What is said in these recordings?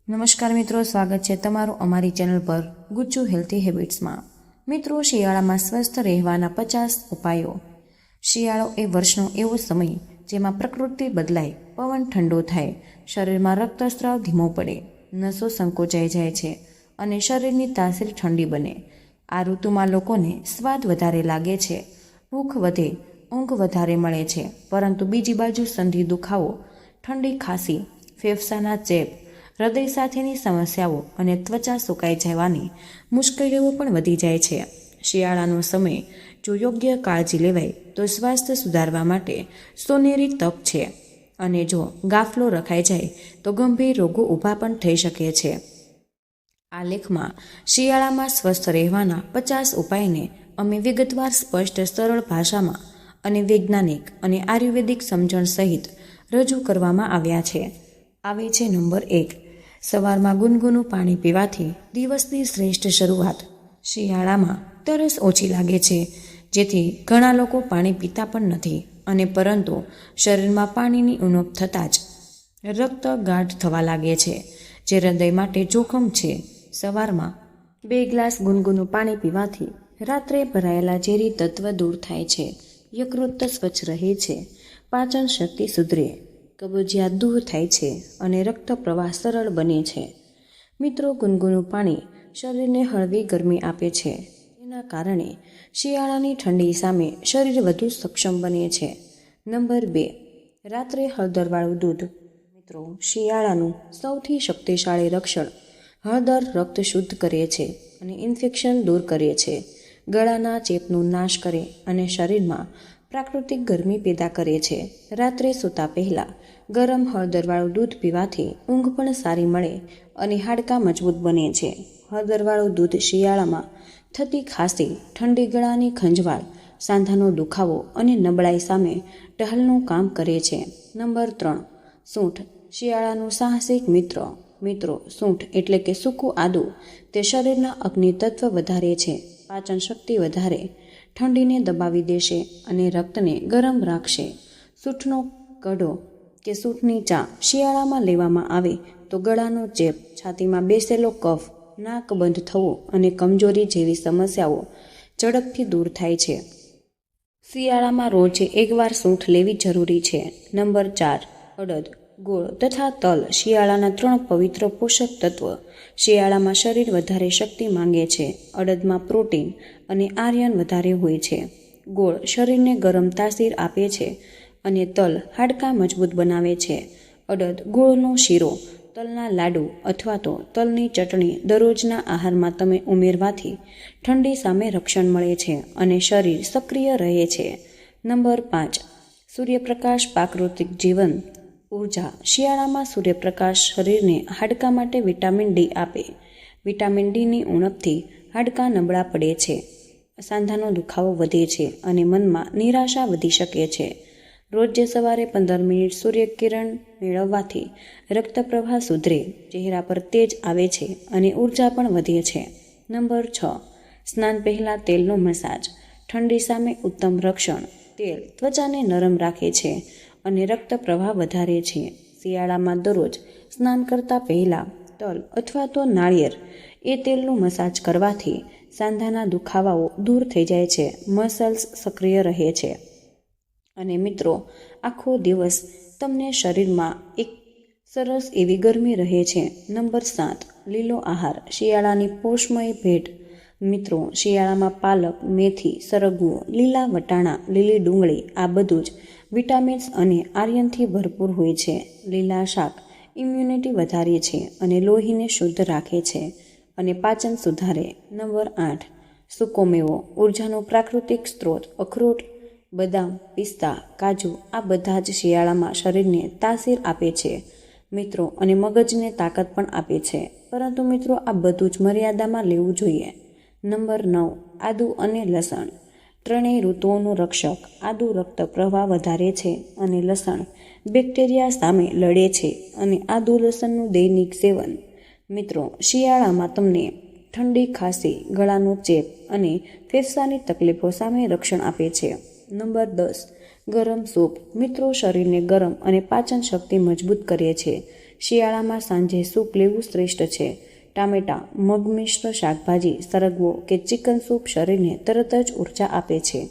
નમસ્કાર મિત્રો, સ્વાગત છે તમારું અમારી ચેનલ પર ગુજ્જુ હેલ્ધી હેબિટ્સમાં। મિત્રો, શિયાળામાં સ્વસ્થ રહેવાના 50 ઉપાયો। શિયાળો એ વર્ષનો એવો સમય જેમાં પ્રકૃતિ બદલાય, પવન ઠંડો થાય, શરીરમાં રક્તસ્રાવ ધીમો પડે, નસો સંકોચાઈ જાય છે અને શરીરની તાસીર ઠંડી બને। આ ઋતુમાં લોકોને સ્વાદ વધારે લાગે છે, ભૂખ વધે, ઊંઘ વધારે મળે છે, પરંતુ બીજી બાજુ સંધિ દુખાવો, ઠંડી ખાંસી, ફેફસાના ચેપ, હૃદય સાથેની સમસ્યાઓ અને ત્વચા સુકાઈ જવાની મુશ્કેલીઓ પણ વધી જાય છે। શિયાળાનો સમય જો યોગ્ય કાળજી લેવાય તો સ્વાસ્થ્ય સુધારવા માટે સોનેરી તક છે, અને જો ગાફલો રખાઈ જાય તો ગંભીર રોગો ઊભા પણ થઈ શકે છે। આ લેખમાં શિયાળામાં સ્વસ્થ રહેવાના 50 ઉપાયને અમે વિગતવાર, સ્પષ્ટ, સરળ ભાષામાં અને વૈજ્ઞાનિક અને આયુર્વેદિક સમજણ સહિત રજૂ કરવામાં આવ્યા છે। આવે છે નંબર 1, સવારમાં ગુનગુનું પાણી પીવાથી દિવસની શ્રેષ્ઠ શરૂઆત। શિયાળામાં તરસ ઓછી લાગે છે, જેથી ઘણા લોકો પાણી પીતા પણ નથી, અને પરંતુ શરીરમાં પાણીની ઉણપ થતાં જ રક્ત ગાઢ થવા લાગે છે, જે હૃદય માટે જોખમ છે। સવારમાં 2 ગ્લાસ ગુનગુનું પાણી પીવાથી રાત્રે ભરાયેલા ઝેરી તત્વ દૂર થાય છે, યકૃત સ્વચ્છ રહે છે, પાચન શક્તિ સુધરે, કબજિયાત દૂર થાય છે અને રક્ત પ્રવાહ સરળ બને છે। મિત્રો, ગુનગુનું પાણી શરીરને હળવી ગરમી આપે છે, જેના કારણે શિયાળાની ઠંડી સામે શરીર વધુ સક્ષમ બને છે। નંબર 2, રાત્રે હળદરવાળું દૂધ। મિત્રો, શિયાળાનું સૌથી શક્તિશાળી રક્ષણ હળદર રક્ત શુદ્ધ કરે છે અને ઇન્ફેક્શન દૂર કરે છે, ગળાના ચેપનો નાશ કરે અને શરીરમાં પ્રાકૃતિક ગરમી પેદા કરે છે। રાત્રે સૂતા પહેલાં ગરમ હળદરવાળું દૂધ પીવાથી ઊંઘ પણ સારી મળે અને હાડકાં મજબૂત બને છે। હળદરવાળું દૂધ શિયાળામાં થતી ખાંસી, ઠંડી ગળાની ખંજવાળ, સાંધાનો દુખાવો અને નબળાઈ સામે ઢાલનું કામ કરે છે। નંબર 3, સૂંઠ, શિયાળાનું સાહસિક મિત્ર। મિત્રો, સૂંઠ એટલે કે સૂકું આદુ, તે શરીરના અગ્નિ તત્વ વધારે છે, પાચન શક્તિ વધારે, ઠંડીને દબાવી દેશે અને રક્તને ગરમ રાખશે। સૂંઠનો કઢો કે સૂંઠની ચા શિયાળામાં લેવામાં આવે તો ગળાનો ચેપ, છાતીમાં બેસેલો કફ, નાક બંધ થવું અને કમજોરી જેવી સમસ્યાઓ ઝડપથી દૂર થાય છે। શિયાળામાં રોજે એકવાર સૂંઠ લેવી જરૂરી છે। નંબર 4, અડદ, ગોળ તથા તલ, શિયાળાના 3 પવિત્ર પોષક તત્વ। શિયાળામાં શરીર વધારે શક્તિ માંગે છે। અડદમાં પ્રોટીન અને આયર્ન વધારે હોય છે। ગોળ શરીરને ગરમ તાસીર આપે છે અને તલ હાડકાં મજબૂત બનાવે છે। અડદ, ગોળનો શીરો, તલના લાડુ અથવા તો તલની ચટણી દરરોજના આહારમાં તમે ઉમેરવાથી ઠંડી સામે રક્ષણ મળે છે અને શરીર સક્રિય રહે છે। નંબર 5, સૂર્યપ્રકાશ, પ્રાકૃતિક જીવન ઉર્જા। શિયાળામાં સૂર્યપ્રકાશ શરીરને હાડકાં માટે વિટામિન ડી આપે। વિટામિન ડીની ઉણપથી હાડકાં નબળા પડે છે, સાંધાનો દુખાવો વધે છે અને મનમાં નિરાશા વધી શકે છે। રોજે સવારે 15 મિનિટ સૂર્યકિરણ મેળવવાથી રક્ત પ્રવાહ સુધરે, ચહેરા પર તેજ આવે છે અને ઉર્જા પણ વધે છે। નંબર 6, સ્નાન પહેલાં તેલનો મસાજ, ઠંડી સામે ઉત્તમ રક્ષણ। તેલ ત્વચાને નરમ રાખે છે અને રક્ત પ્રવાહ વધારે છે। શિયાળામાં દરરોજ સ્નાન કરતા પહેલાં તલ અથવા તો નાળિયેર એ તેલનું મસાજ કરવાથી સાંધાના દુખાવાઓ દૂર થઈ જાય છે, મસલ્સ સક્રિય રહે છે અને મિત્રો, આખો દિવસ તમને શરીરમાં એક સરસ એવી ગરમી રહે છે। નંબર 7, લીલો આહાર, શિયાળાની પોષમય ભેટ। મિત્રો, શિયાળામાં પાલક, મેથી, સરગવો, લીલા વટાણા, લીલી ડુંગળી, આ બધું જ વિટામિન્સ અને આયર્નથી ભરપૂર હોય છે। લીલા શાક ઇમ્યુનિટી વધારે છે અને લોહીને શુદ્ધ રાખે છે અને પાચન સુધારે। નંબર 8, સૂકો મેવો, ઉર્જાનો પ્રાકૃતિક સ્ત્રોત। અખરોટ, બદામ, પિસ્તા, કાજુ, આ બધા જ શિયાળામાં શરીરને તાસીર આપે છે મિત્રો, અને મગજને તાકાત પણ આપે છે, પરંતુ મિત્રો, આ બધું જ મર્યાદામાં લેવું જોઈએ। નંબર 9, આદુ અને લસણ, ત્રણેય ઋતુઓનું રક્ષક। આદુ રક્ત પ્રવાહ વધારે છે અને લસણ બેક્ટેરિયા સામે લડે છે, અને આદુ લસણનું દૈનિક સેવન મિત્રો, શિયાળામાં તમને ઠંડી, ખાંસી, ગળાનો ચેપ અને ફેફસાની તકલીફો સામે રક્ષણ આપે છે। નંબર 10, ગરમ સૂપ, મિત્રો, શરીરને ગરમ અને પાચન શક્તિ મજબૂત કરે છે। શિયાળામાં સાંજે સૂપ લેવું શ્રેષ્ઠ છે. ટામેટાં, મગ મિશ્ર શાકભાજી, સરગવો કે ચિકન સૂપ શરીરને તરત જ ઉર્જા આપે છે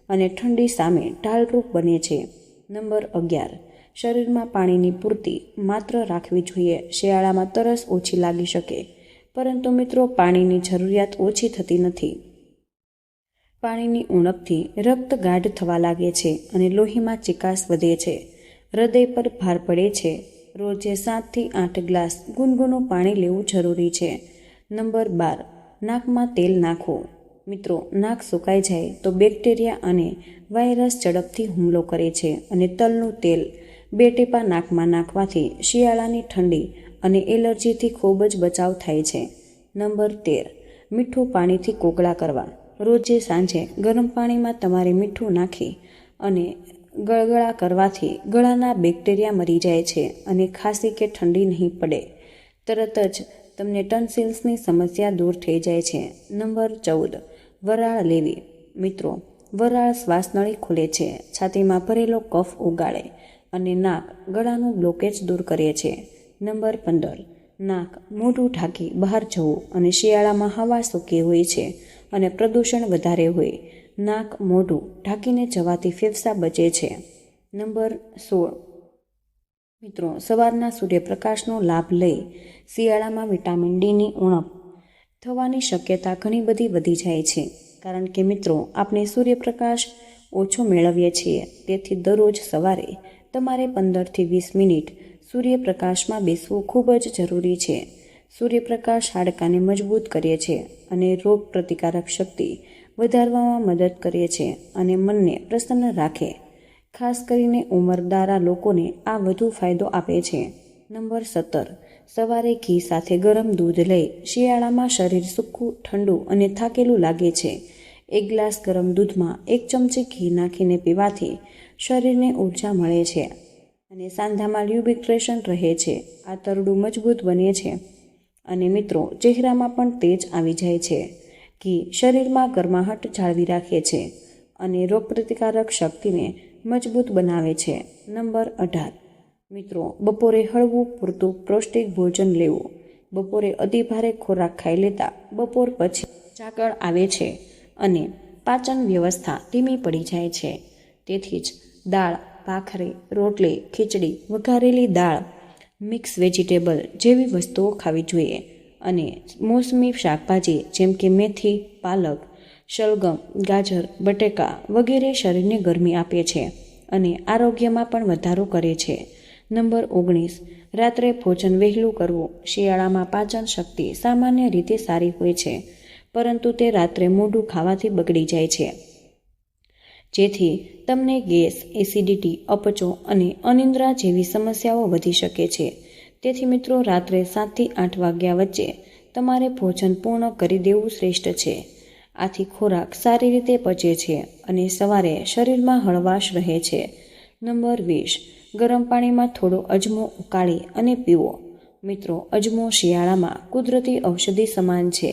અને ઠંડી સામે ઢાલરૂપ બને છે. નંબર 11. શરીરમાં પાણીની પૂર્તિ માત્ર રાખવી જોઈએ. શિયાળામાં તરસ ઓછી લાગી શકે, પરંતુ મિત્રો પાણીની જરૂરિયાત ઓછી થતી નથી. પાણીની ઉણપથી રક્ત ગાઢ થવા લાગે છે અને લોહીમાં ચિકાસ વધે છે. હૃદય પર ભાર પડે છે. રોજે 7 થી 8 ગ્લાસ ગુનગુનું પાણી લેવું જરૂરી છે. નંબર 12. નાકમાં તેલ નાખવું. મિત્રો, નાક સુકાઈ જાય તો બેક્ટેરિયા અને વાયરસ ઝડપથી હુમલો કરે છે અને તલનું તેલ 2 ટીપા નાકમાં નાખવાથી શિયાળાની ઠંડી અને એલર્જીથી ખૂબ જ બચાવ થાય છે. નંબર 13. મીઠું પાણીથી કોગળા કરવા. રોજે સાંજે ગરમ પાણીમાં તમારે મીઠું નાખી અને ગળગળા કરવાથી ગળાના બેક્ટેરિયા મરી જાય છે અને ખાંસી કે ઠંડી નહીં પડે. તરત જ તમને ટન્સિલ્સની સમસ્યા દૂર થઈ જાય છે. નંબર 14. વરાળ લેવી. મિત્રો, વરાળ શ્વાસનળી ખોલે છે, છાતીમાં ભરેલો કફ ઓગાળે અને નાક ગળાનું બ્લોકેજ દૂર કરે છે. નંબર 15. નાક મોઢું ઢાંકી બહાર જવું. અને શિયાળામાં હવા સૂકી હોય છે અને પ્રદૂષણ વધારે હોય. નાક મોઢું ઢાંકીને જવાથી ફેફસા બચે છે. નંબર 16. મિત્રો, સવારના સૂર્યપ્રકાશનો લાભ લઈ શિયાળામાં વિટામિન ડીની ઉણપ થવાની શક્યતા ઘણી બધી વધી જાય છે. કારણ કે મિત્રો, આપણે સૂર્યપ્રકાશ ઓછો મેળવીએ છીએ. તેથી દરરોજ સવારે તમારે 15 થી 20 મિનિટ સૂર્યપ્રકાશમાં બેસવું ખૂબ જ જરૂરી છે. સૂર્યપ્રકાશ હાડકાને મજબૂત કરે છે અને રોગ પ્રતિકારક શક્તિ વધારવામાં મદદ કરે છે અને મનને પ્રસન્ન રાખે. ખાસ કરીને ઉંમરદારા લોકોને આ વધુ ફાયદો આપે છે. નંબર 17. સવારે ઘી સાથે ગરમ દૂધ લઈ. શિયાળામાં શરીર સૂકું, ઠંડુ અને થાકેલું લાગે છે. 1 ગ્લાસ ગરમ દૂધમાં 1 ચમચી ઘી નાખીને પીવાથી શરીરને ઊર્જા મળે છે અને સાંધામાં લ્યુબ્રિકેશન રહે છે. આ તરડું મજબૂત બને છે અને મિત્રો, ચહેરામાં પણ તેજ આવી જાય છે. ઘી શરીરમાં ગરમાહટ જાળવી રાખે છે અને રોગપ્રતિકારક શક્તિને મજબૂત બનાવે છે. નંબર 18. મિત્રો, બપોરે હળવું પૂરતું પૌષ્ટિક ભોજન લેવું. બપોરે અતિભારે ખોરાક ખાઈ લેતા બપોર પછી ઝાકળ આવે છે અને પાચન વ્યવસ્થા ધીમી પડી જાય છે. તેથી જ દાળ, ભાખરી, રોટલી, ખીચડી, વઘારેલી દાળ, મિક્સ વેજીટેબલ જેવી વસ્તુઓ ખાવી જોઈએ અને મોસમી શાકભાજી જેમ કે મેથી, પાલક, શલગમ, ગાજર, બટેકા વગેરે શરીરને ગરમી આપે છે અને આરોગ્યમાં પણ વધારો કરે છે. નંબર 19. રાત્રે ભોજન વહેલું કરવું. શિયાળામાં પાચન શક્તિ સામાન્ય રીતે સારી હોય છે, પરંતુ તે રાત્રે મોડું ખાવાથી બગડી જાય છે, જેથી તમને ગેસ, એસિડિટી, અપચો અને અનિદ્રા જેવી સમસ્યાઓ વધી શકે છે. તેથી મિત્રો, રાત્રે 7 થી 8 વાગ્યા વચ્ચે તમારે ભોજન પૂર્ણ કરી દેવું શ્રેષ્ઠ છે. આથી ખોરાક સારી રીતે પચે છે અને સવારે શરીરમાં હળવાશ રહે છે. નંબર 20. ગરમ પાણીમાં થોડો અજમો ઉકાળી અને પીવો. મિત્રો, અજમો શિયાળામાં કુદરતી ઔષધિ સમાન છે.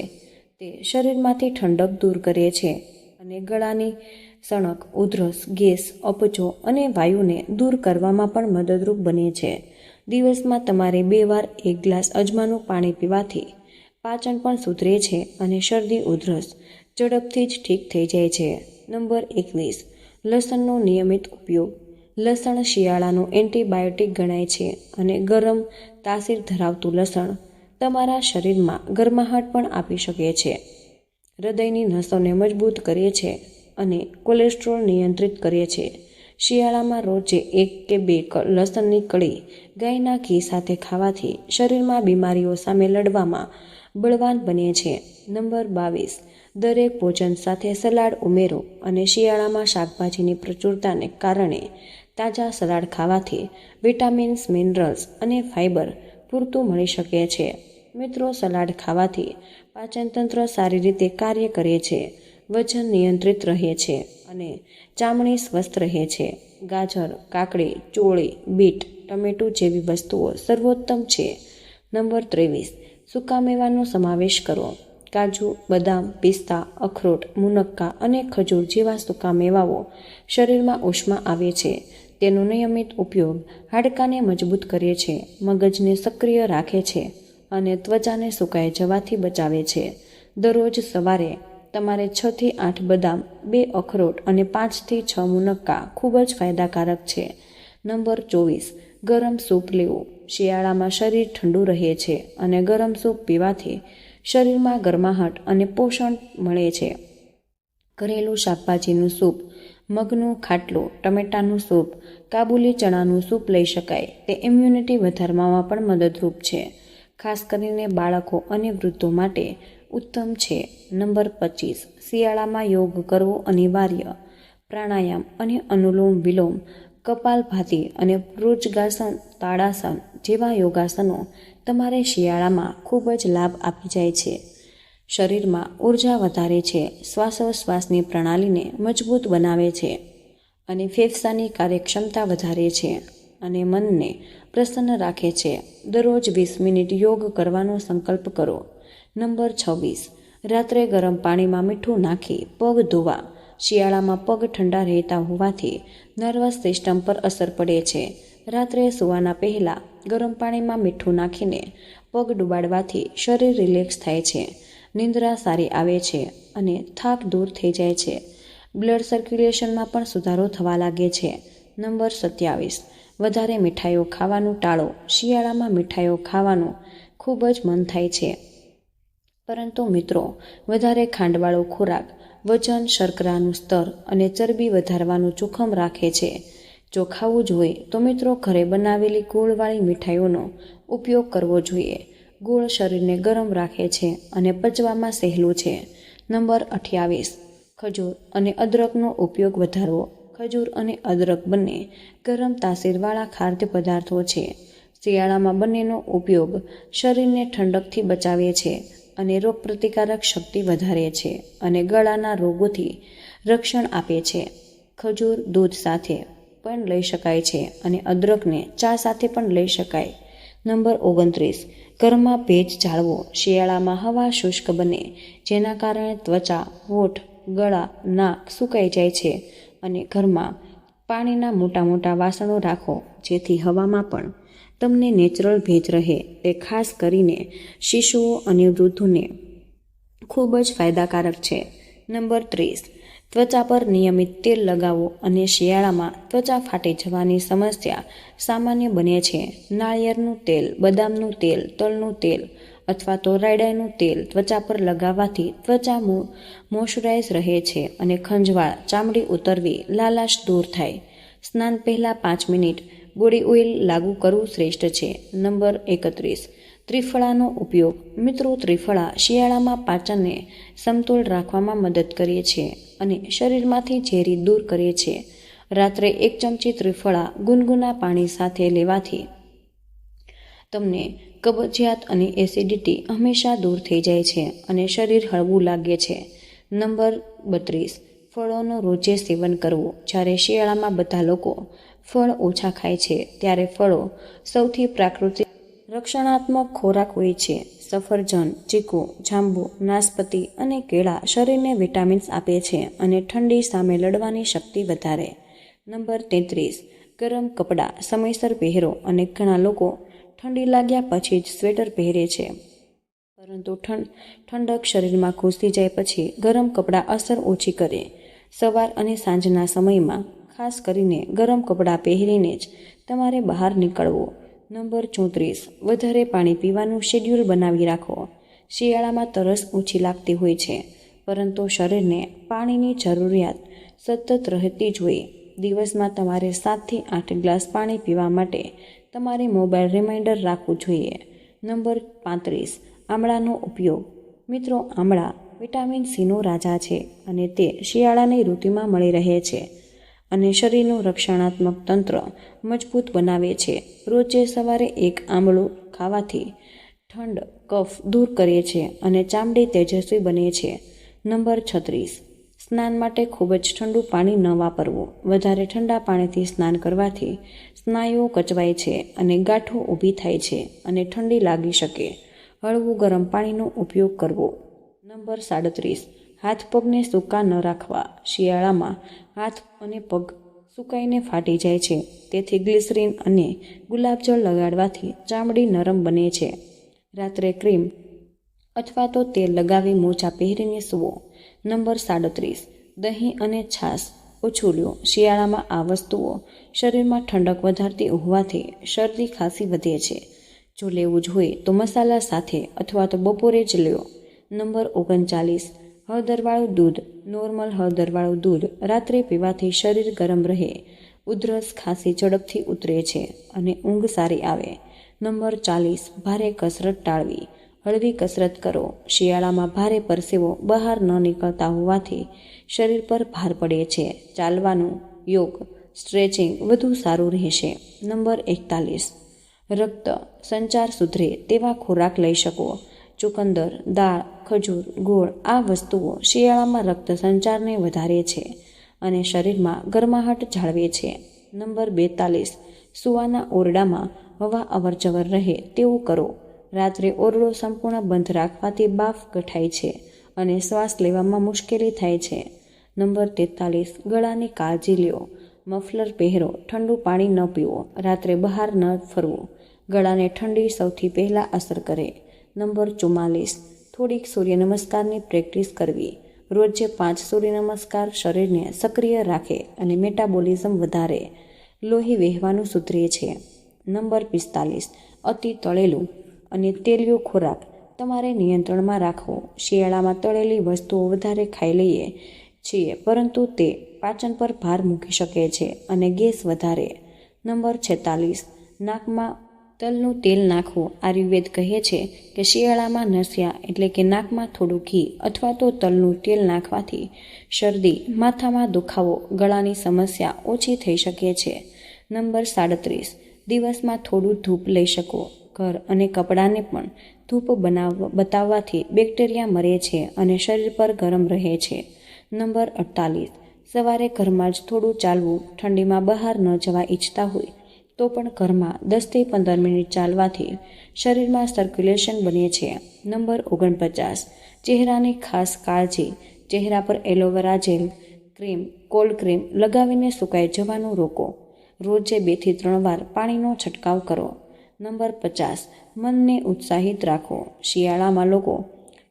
તે શરીરમાંથી ઠંડક દૂર કરે છે અને ગળાની સણક, ઉધરસ, ગેસ, અપચો અને વાયુને દૂર કરવામાં પણ મદદરૂપ બને છે. દિવસમાં તમારે 2 વાર 1 ગ્લાસ અજમાનું પાણી પીવાથી પાચન પણ સુધરે છે અને શરદી, ઉધરસ ઝડપથી જ ઠીક થઈ જાય છે. નંબર 21. લસણનો નિયમિત ઉપયોગ. લસણ શિયાળાનું એન્ટીબાયોટિક ગણાય છે અને ગરમ તાસીર ધરાવતું લસણ તમારા શરીરમાં ગરમાહટ પણ આપી શકે છે. હૃદયની નસોને મજબૂત કરે છે અને કોલેસ્ટ્રોલ નિયંત્રિત કરે છે. શિયાળામાં રોજે 1 કે 2 લસણની કળી ગાયના ઘી સાથે ખાવાથી શરીરમાં બીમારીઓ સામે લડવામાં બળવાન બને છે. નંબર 22. દરેક ભોજન સાથે સલાડ ઉમેરો અને શિયાળામાં શાકભાજીની પ્રચુરતાને કારણે તાજા સલાડ ખાવાથી વિટામિન્સ, મિનરલ્સ અને ફાઇબર પૂરતું મળી શકે છે. મિત્રો, સલાડ ખાવાથી પાચનતંત્ર સારી રીતે કાર્ય કરે છે, વજન નિયંત્રિત રહે છે અને ચામડી સ્વસ્થ રહે છે. ગાજર, કાકડી, ચોળી, બીટ, ટમેટું જેવી વસ્તુઓ સર્વોત્તમ છે. નંબર 23. સૂકા મેવાનો સમાવેશ કરો. કાજુ, બદામ, પિસ્તા, અખરોટ, મુનક્કા અને ખજૂર જેવા સૂકા મેવાઓ શરીરમાં ઉષ્મા આવે છે. તેનો નિયમિત ઉપયોગ હાડકાને મજબૂત કરે છે, મગજને સક્રિય રાખે છે અને ત્વચાને સુકાઈ જવાથી બચાવે છે. દરરોજ સવારે તમારે 6 થી 8 બદામ, 2 અખરોટ અને 5 થી 6 મુનક્કા ખૂબ જ ફાયદાકારક છે. નંબર 24, ગરમ સૂપ લેવું. શિયાળામાં શરીર ઠંડુ રહે છે અને ગરમ સૂપ પીવાથી શરીરમાં ગરમાહટ અને પોષણ મળે છે. ઘરેલું શાકભાજીનું સૂપ, મગનું ખાટલું, ટમેટાનું સૂપ, કાબુલી ચણાનું સૂપ લઈ શકાય. તે ઇમ્યુનિટી વધારવામાં પણ મદદરૂપ છે. ખાસ કરીને બાળકો અને વૃદ્ધો માટે ઉત્તમ છે. નંબર 25, શિયાળામાં યોગ કરવો અનિવાર્ય. પ્રાણાયામ અને અનુલોમ વિલોમ, કપાલભાતિ અને ભુજંગાસન, તાડાસન જેવા યોગાસનો તમારે શિયાળામાં ખૂબ જ લાભ આપી જાય છે. શરીરમાં ઉર્જા વધારે છે, શ્વાસોશ્વાસની પ્રણાલીને મજબૂત બનાવે છે અને ફેફસાની કાર્યક્ષમતા વધારે છે અને મનને પ્રસન્ન રાખે છે. દરરોજ 20 મિનિટ યોગ કરવાનો સંકલ્પ કરો. નંબર 26, રાત્રે ગરમ પાણીમાં મીઠું નાખી પગ ધોવા. શિયાળામાં પગ ઠંડા રહેતા હોવાથી નર્વસ સિસ્ટમ પર અસર પડે છે. રાત્રે સૂવાના પહેલાં ગરમ પાણીમાં મીઠું નાખીને પગ ડુબાડવાથી શરીર રિલેક્સ થાય છે, નિંદ્રા સારી આવે છે અને થાક દૂર થઈ જાય છે. બ્લડ સર્ક્યુલેશનમાં પણ સુધારો થવા લાગે છે. નંબર 27, વધારે મીઠાઈઓ ખાવાનું ટાળો. શિયાળામાં મીઠાઈઓ ખાવાનું ખૂબ જ મન થાય છે, પરંતુ મિત્રો, વધારે ખાંડવાળો ખોરાક વજન, શર્કરાનું સ્તર અને ચરબી વધારવાનું જોખમ રાખે છે. જો ખાવું જ હોય તો મિત્રો ઘરે બનાવેલી ગોળવાળી મીઠાઈઓનો ઉપયોગ કરવો જોઈએ. ગોળ શરીરને ગરમ રાખે છે અને પચવામાં સહેલું છે. નંબર 28, ખજૂર અને અદરકનો ઉપયોગ વધારવો. ખજૂર અને અદરક બંને ગરમ તાસીરવાળા ખાદ્ય પદાર્થો છે. શિયાળામાં બંનેનો ઉપયોગ શરીરને ઠંડકથી બચાવે છે અને રોગપ્રતિકારક શક્તિ વધારે છે અને ગળાના રોગોથી રક્ષણ આપે છે. ખજૂર દૂધ સાથે પણ લઈ શકાય છે અને અદરકને ચા સાથે પણ લઈ શકાય. નંબર 29, ઘરમાં ભેજ જાળવો. શિયાળામાં હવા શુષ્ક બને, જેના કારણે ત્વચા, હોઠ, ગળા, નાક સુકાઈ જાય છે અને ઘરમાં પાણીના મોટા મોટા વાસણો રાખો, જેથી હવામાં પણ તમને નેચરલ ભેજ રહે. તે ખાસ કરીને શિશુઓ અને વૃદ્ધોને ખૂબ જ ફાયદાકારક છે. નંબર 30, ત્વચા પર નિયમિત તેલ લગાવો અને શિયાળામાં ત્વચા ફાટી જવાની સમસ્યા સામાન્ય બને છે. નાળિયેરનું તેલ, બદામનું તેલ, તલનું તેલ અથવા તો રાયડાનું તેલ ત્વચા પર લગાવવાથી ત્વચા મોઇશ્ચરાઇઝ રહે છે અને ખંજવાળ, ચામડી ઉતરવી, લાલાશ દૂર થાય. સ્નાન પહેલાં 5 મિનિટ બોડી ઓઇલ લાગુ કરવું શ્રેષ્ઠ છે. નંબર 31, ત્રિફળાનો ઉપયોગ. મિત્રો, ત્રિફળા શિયાળામાં પાચનને સમતોલ રાખવામાં મદદ કરે છે અને શરીરમાંથી ઝેરી દૂર કરે છે. રાત્રે 1 ચમચી ત્રિફળા ગુનગુના પાણી સાથે લેવાથી તમને કબજિયાત અને એસિડિટી હંમેશા દૂર થઈ જાય છે અને શરીર હળવું લાગે છે. નંબર 32, ફળોનું રોજે સેવન કરવું. જ્યારે શિયાળામાં બધા લોકો ફળ ઓછા ખાય છે, ત્યારે ફળો સૌથી પ્રાકૃતિક રક્ષણાત્મક ખોરાક હોય છે. સફરજન, ચીકુ, જાંબુ, નાશપતી અને કેળા શરીરને વિટામિન્સ આપે છે અને ઠંડી સામે લડવાની શક્તિ વધારે. નંબર 33, ગરમ કપડાં સમયસર પહેરો. અને ઘણા લોકો ઠંડી લાગ્યા પછી જ સ્વેટર પહેરે છે, પરંતુ ઠંડક શરીરમાં ઘૂસી જાય પછી ગરમ કપડાં અસર ઓછી કરે. સવાર અને સાંજના સમયમાં ખાસ કરીને ગરમ કપડાં પહેરીને જ તમારે બહાર નીકળવું. નંબર 34, વધારે પાણી પીવાનું શેડ્યુલ બનાવી રાખો. શિયાળામાં તરસ ઓછી લાગતી હોય છે, પરંતુ શરીરને પાણીની જરૂરિયાત સતત રહેતી જ હોય. દિવસમાં તમારે 7 થી 8 ગ્લાસ પાણી પીવા માટે તમારે મોબાઈલ રિમાઇન્ડર રાખવું જોઈએ. નંબર 35, આમળાનો ઉપયોગ. મિત્રો, આમળા વિટામિન સીનો રાજા છે અને તે શિયાળાની ઋતુમાં મળી રહે છે અને શરીરનું રક્ષણાત્મક તંત્ર મજબૂત બનાવે છે. રોજે સવારે 1 આમળું ખાવાથી ઠંડ, કફ દૂર કરે છે અને ચામડી તેજસ્વી બને છે. નંબર 36, સ્નાન માટે ખૂબ જ ઠંડુ પાણી ન વાપરવું. વધારે ઠંડા પાણીથી સ્નાન કરવાથી સ્નાયુઓ કચવાય છે અને ગાંઠો ઊભી થાય છે અને ઠંડી લાગી શકે. હળવું ગરમ પાણીનો ઉપયોગ કરવો. નંબર 37, હાથ પગને સૂકા ન રાખવા. શિયાળામાં હાથ અને પગ સુકાઈને ફાટી જાય છે. તેથી ગ્લિસરીન અને ગુલાબજળ લગાડવાથી ચામડી નરમ બને છે. રાત્રે ક્રીમ અથવા તો તેલ લગાવી મોજા પહેરીને સૂવો. નંબર 37. દહીં અને છાશ ઓછું લો. શિયાળામાં આ વસ્તુઓ શરીરમાં ઠંડક વધારતી હોવાથી શરદી ખાંસી વધે છે. જો લેવું જ હોય તો મસાલા સાથે અથવા તો બપોરે જ લો. નંબર 39. હળદરવાળું દૂધ. નોર્મલ હળદરવાળું દૂધ રાત્રે પીવાથી શરીર ગરમ રહે, ઉધરસ ખાંસી ઝડપથી ઉતરે છે અને ઊંઘ સારી આવે. નંબર 40. ભારે કસરત ટાળવી. હળવી કસરત કરો. શિયાળામાં ભારે પરસેવો બહાર ન નીકળતા હોવાથી શરીર પર ભાર પડે છે. ચાલવાનું, યોગ, સ્ટ્રેચિંગ વધુ સારું રહેશે. નંબર 41. રક્ત સંચાર સુધરે તેવા ખોરાક લઈ શકો. ચુકંદર, દાળ, ખજૂર, ગોળ આ વસ્તુઓ શિયાળામાં રક્ત સંચારને વધારે છે અને શરીરમાં ગરમાહટ જાળવે છે. નંબર 42. સૂવાના ઓરડામાં હવા અવરજવર રહે તેવું કરો. રાત્રે ઓરડો સંપૂર્ણ બંધ રાખવાથી બાફ ગઠાય છે અને શ્વાસ લેવામાં મુશ્કેલી થાય છે. નંબર 43. ગળાની કાળજી લ્યો. મફલર પહેરો. ઠંડુ પાણી ન પીવો. રાત્રે બહાર ન ફરવું. ગળાને ઠંડી સૌથી પહેલાં અસર કરે. નંબર 44. થોડીક સૂર્ય નમસ્કારની પ્રેક્ટિસ કરવી. રોજે 5 સૂર્ય નમસ્કાર શરીરને સક્રિય રાખે અને મેટાબોલિઝમ વધારે, લોહી વહેવાનું સુધરે છે. નંબર 45. અતિ તળેલું અને તેલિયો ખોરાક તમારે નિયંત્રણમાં રાખવો. શિયાળામાં તળેલી વસ્તુઓ વધારે ખાઈ લઈએ છીએ પરંતુ તે પાચન પર ભાર મૂકી શકે છે અને ગેસ વધારે. નંબર 46. નાકમાં તલનું તેલ નાખવું. આયુર્વેદ કહે છે કે શિયાળામાં નસિયા એટલે કે નાકમાં થોડું ઘી અથવા તો તલનું તેલ નાખવાથી શરદી, માથામાં દુખાવો, ગળાની સમસ્યા ઓછી થઈ શકે છે. નંબર 37. દિવસમાં થોડું ધૂપ લઈ શકો. ઘર અને કપડાને પણ ધૂપ બતાવવાથી બેક્ટેરિયા મરે છે અને શરીર પર ગરમ રહે છે. નંબર 48. સવારે ઘરમાં જ થોડું ચાલવું. ઠંડીમાં બહાર ન જવા ઈચ્છતા હોય તો પણ ઘરમાં 10થી 15 મિનિટ ચાલવાથી શરીરમાં સર્ક્યુલેશન બને છે. નંબર 49. ચહેરાની ખાસ કાળજી. ચહેરા પર aloe vera gel, cream, cold cream લગાવીને સુકાઈ જવાનું રોકો. રોજે 2 થી 3 વાર પાણીનો છંટકાવ કરો. નંબર 50. મનને ઉત્સાહિત રાખો. શિયાળામાં લોકો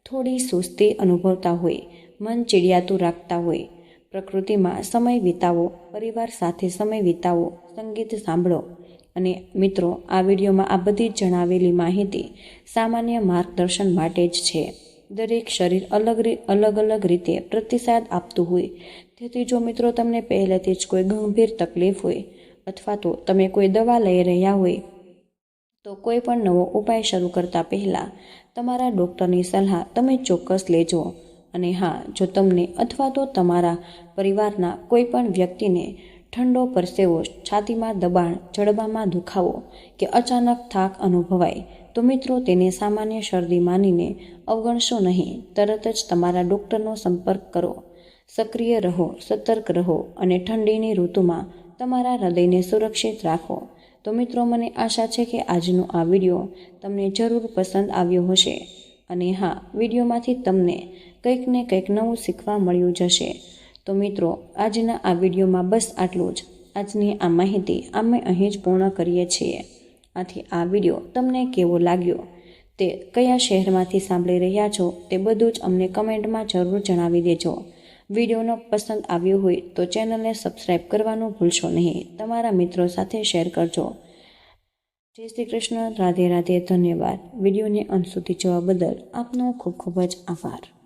થોડી સુસ્તી અનુભવતા હોય, મન ચીડિયાતું રાખતા હોય. પ્રકૃતિમાં સમય વિતાવો, પરિવાર સાથે સમય વિતાવો, સંગીત સાંભળો. અને મિત્રો, આ વિડીયોમાં આ બધી જણાવેલી માહિતી સામાન્ય માર્ગદર્શન માટે જ છે. દરેક શરીર અલગ અલગ રીતે પ્રતિસાદ આપતું હોય. તેથી જો મિત્રો તમને પહેલેથી જ કોઈ ગંભીર તકલીફ હોય અથવા તો તમે કોઈ દવા લઈ રહ્યા હોય તો કોઈ પણ નવો ઉપાય શરૂ કરતા પહેલાં તમારા ડૉક્ટરની સલાહ તમે ચોક્કસ લેજો. અને હા, જો તમને અથવા તો તમારા પરિવારના કોઈ પણ વ્યક્તિને ઠંડો પરસેવો, છાતીમાં દબાણ, જડબામાં દુખાવો કે અચાનક થાક અનુભવાય તો મિત્રો તેને સામાન્ય શરદી માનીને અવગણશો નહીં. તરત જ તમારા ડૉક્ટરનો સંપર્ક કરો. સક્રિય રહો, સતર્ક રહો અને ઠંડીની ઋતુમાં તમારા હૃદયને સુરક્ષિત રાખો. તો મિત્રો, મને આશા છે કે આજનો આ વિડીયો તમને જરૂર પસંદ આવ્યો હશે. અને હા, વિડીયોમાંથી તમને કંઈક ને કંઈક નવું શીખવા મળ્યું જશે. તો મિત્રો, આજના આ વિડીયોમાં બસ આટલું જ. આજની આ માહિતી અમે અહીં જ પૂર્ણ કરીએ છીએ. આથી આ વિડીયો તમને કેવો લાગ્યો તે કયા શહેરમાંથી સાંભળી રહ્યા છો તે બધું જ અમને કમેન્ટમાં જરૂર જણાવી દેજો. વિડીયોનો પસંદ આવ્યો હોય તો ચેનલને સબસ્ક્રાઈબ કરવાનું ભૂલશો નહીં. તમારા મિત્રો સાથે શેર કરજો. જય શ્રી કૃષ્ણ. રાધે રાધે. ધન્યવાદ. વિડીયોને અંત સુધી જોવા બદલ આપનો ખૂબ ખૂબ જ આભાર.